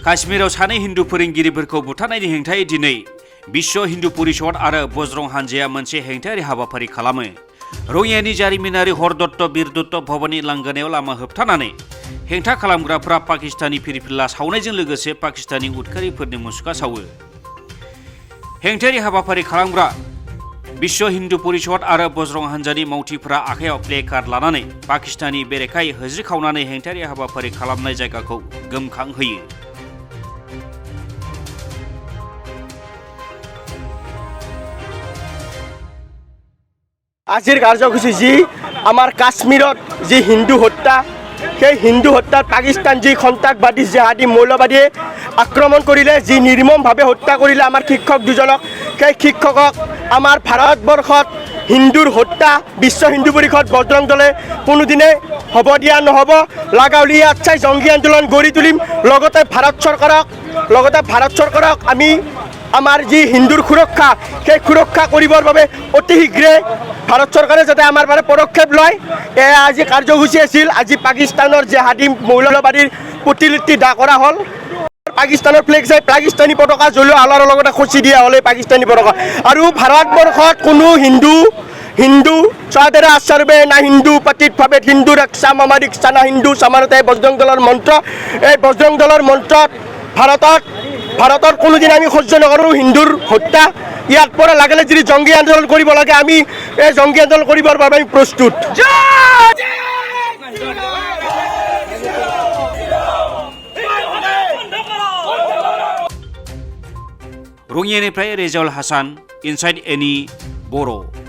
काश्मीराव सानै हिन्दु फोरोंगिरिफोरखौ बुथारनायनि हेंथायै दिनै विश्व हिन्दु परिषद आरो बजरं हानजाया मोनसे हेंथायारि हाबाफारि खालामो। रङियानि जारिमिनारि हरदत्त बीर दत्त भवननि लांगोनायाव लामा होबथानानै हेंथा खालामग्राफ्रा पाकिस्तानी फिरफिला सावनायजों लोगोसे पाकिस्तानी उदखारिफोरनि मुसुखा सावो। हेंथायारि हाबाफारि खालामग्रा विश्व हिन्दु परिषद आरो बजरं हानजानि मावथिफोरा आखायाव प्ले कार्ड लानानै पाकिस्तानी बेरेखायै होज्रि खावनानै हेंथायारि हाबाफारि खालामनाय जायगाखौ गोमखांहोयो। আজিৰ কাৰ্যসূচী যি আমাৰ কাশ্মীৰত যি হিন্দু হত্যা সেই হিন্দু হত্যাত পাকিস্তান যি সন্ত্ৰাসবাদী জেহাদী মৌলবাদীয়ে আক্ৰমণ কৰিলে, যি নিৰ্মমভাৱে হত্যা কৰিলে আমাৰ শিক্ষক দুজনক, সেই শিক্ষকক আমাৰ ভাৰতবৰ্ষত হিন্দুৰ হত্যা বিশ্ব হিন্দু পৰিষদ বজৰং দলে কোনোদিনে হ'ব দিয়া নহ'ব। লাগাৱলী ইয়াত চাই জংগী আন্দোলন গঢ়ি তুলিম। লগতে ভাৰত চৰকাৰক আমি আমাৰ যি হিন্দুৰ সুৰক্ষা সেই সুৰক্ষা কৰিবৰ বাবে অতি শীঘ্ৰে ভাৰত চৰকাৰে যাতে আমাৰ বাবে পদক্ষেপ লয়। এয়া আজি কাৰ্যসূচী আছিল। আজি পাকিস্তানৰ জেহাদী মৌলবাদীৰ প্ৰতিলিপি দাহ কৰা হ'ল। পাকিস্তানৰ ফ্লেগ চাই পাকিস্তানী পতাকা জ্বলোৱা হ'লৰ লগতে খচি দিয়া হ'লে পাকিস্তানী পতাকা। আৰু ভাৰতবৰ্ষত কোনো হিন্দু স্বাধীনতা সৰ্বে না হিন্দু পতিত ভাৱে হিন্দু ৰক্ষা মামা ৰিক্সা না হিন্দু সমানতাই বজৰং দলৰ মন্ত্ৰ। এই বজৰং দলৰ মন্ত্ৰত ভাৰতৰ কোনোদিন আমি সহ্য নকৰোঁ হিন্দুৰ হত্যা। ইয়াৰ পৰা লাগিলে যদি জংগী আন্দোলন কৰিব লাগে আমি এই জংগী আন্দোলন কৰিবৰ বাবে আমি প্ৰস্তুত। रङियानिफ्राय रेजाउल हासान, इनसाइड एनि बर'।